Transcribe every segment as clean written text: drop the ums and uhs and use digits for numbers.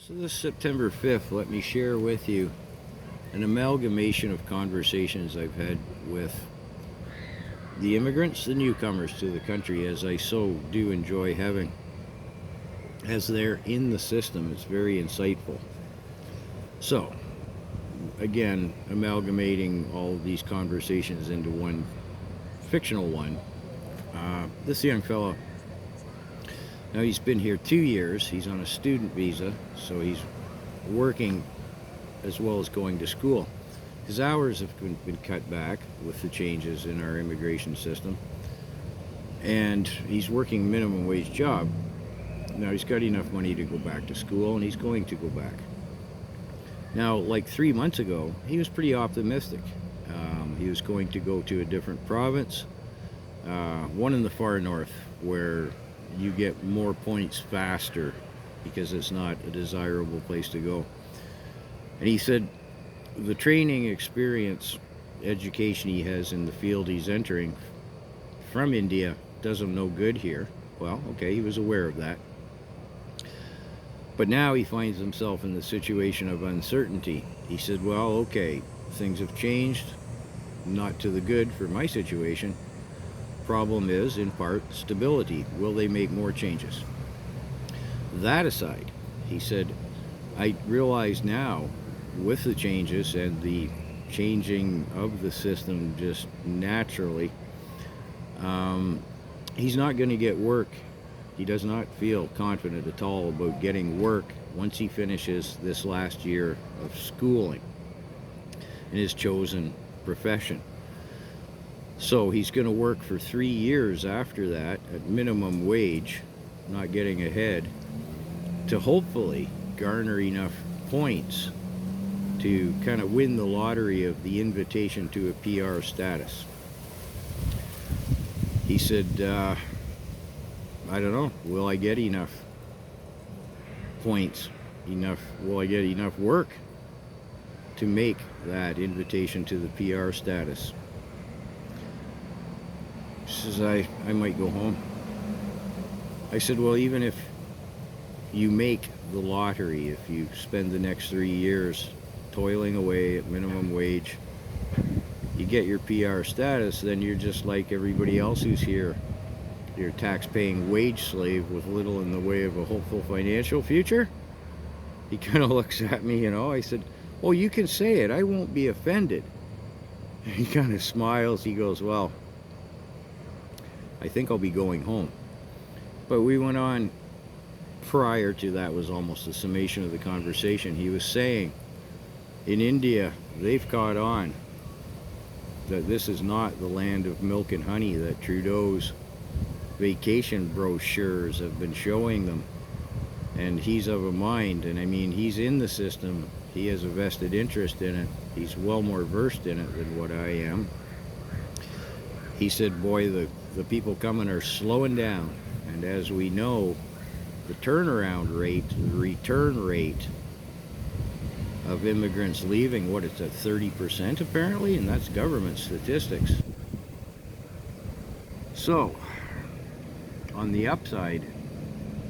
So this September 5th, let me share with you an amalgamation of conversations I've had with the immigrants, the newcomers to the country, as I so do enjoy having, as they're in the system. It's very insightful. So, again, amalgamating all of these conversations into one fictional one. This young fellow, now he's been here 2 years. He's on a student visa, so he's working as well as going to school. His hours have been cut back with the changes in our immigration system, and he's working a minimum wage job. Now he's got enough money to go back to school, and he's going to go back. Now, like 3 months ago, he was pretty optimistic. He was going to go to a different province, one in the far north, where you get more points faster because it's not a desirable place to go. And he said the training experience, education he has in the field he's entering from India does him no good here. Well, okay, he was aware of that. But now he finds himself in the situation of uncertainty. He said, well, okay, things have changed, not to the good for my situation. Problem is, in part, stability. Will they make more changes? That aside, he said, I realize now, with the changes and the changing of the system just naturally, he's not going to get work. He does not feel confident at all about getting work once he finishes this last year of schooling in his chosen profession. So he's going to work for 3 years after that at minimum wage, not getting ahead, to hopefully garner enough points to kind of win the lottery of the invitation to a PR status. He said, I don't know, will I get enough points, will I get enough work to make that invitation to the PR status? He says, I might go home. I said, well, even if you make the lottery, if you spend the next 3 years toiling away at minimum wage, you get your PR status, then you're just like everybody else who's here. You're a tax-paying wage slave with little in the way of a hopeful financial future. He kind of looks at me, I said, oh, you can say it, I won't be offended. And he kind of smiles. He goes, well, I think I'll be going home. But we went on. Prior to that was almost a summation of the conversation. He was saying, in India, they've caught on that this is not the land of milk and honey that Trudeau's vacation brochures have been showing them. And he's of a mind, and I mean, he's in the system. He has a vested interest in it. He's well more versed in it than what I am. He said, boy, the people coming are slowing down. And as we know, the turnaround rate, the return rate of immigrants leaving, it's at 30% apparently, and that's government statistics. So, on the upside,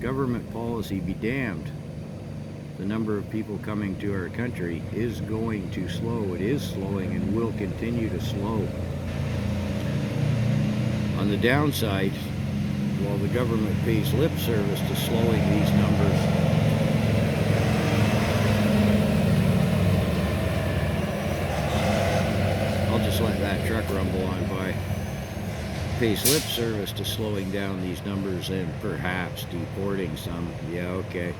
government policy be damned. The number of people coming to our country is going to slow. It is slowing and will continue to slow. On the downside, while the government pays lip service to slowing these numbers, I'll just let that truck rumble on by, pays lip service to slowing down these numbers and perhaps deporting some. Yeah, okay.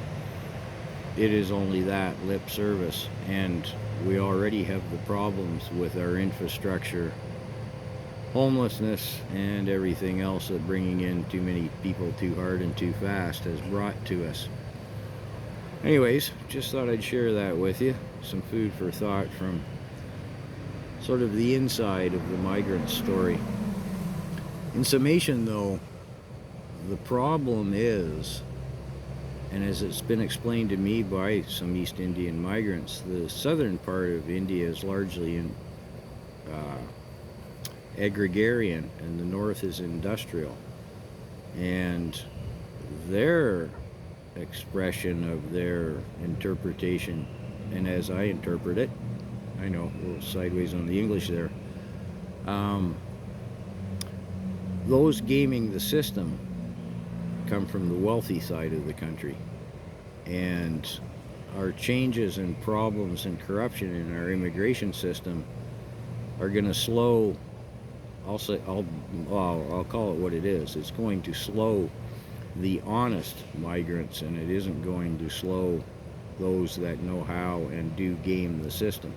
It is only that, lip service, and we already have the problems with our infrastructure, homelessness, and everything else that bringing in too many people too hard and too fast has brought to us. Anyways, just thought I'd share that with you. Some food for thought from sort of the inside of the migrant story. In summation, though, the problem is, and as it's been explained to me by some East Indian migrants, the southern part of India is largely in agrarian, and the north is industrial. And their expression of their interpretation, and as I interpret it, I know, a little sideways on the English there, those gaming the system come from the wealthy side of the country. And our changes and problems and corruption in our immigration system are going to slow, I'll call it what it is. It's going to slow the honest migrants, and it isn't going to slow those that know how and do game the system.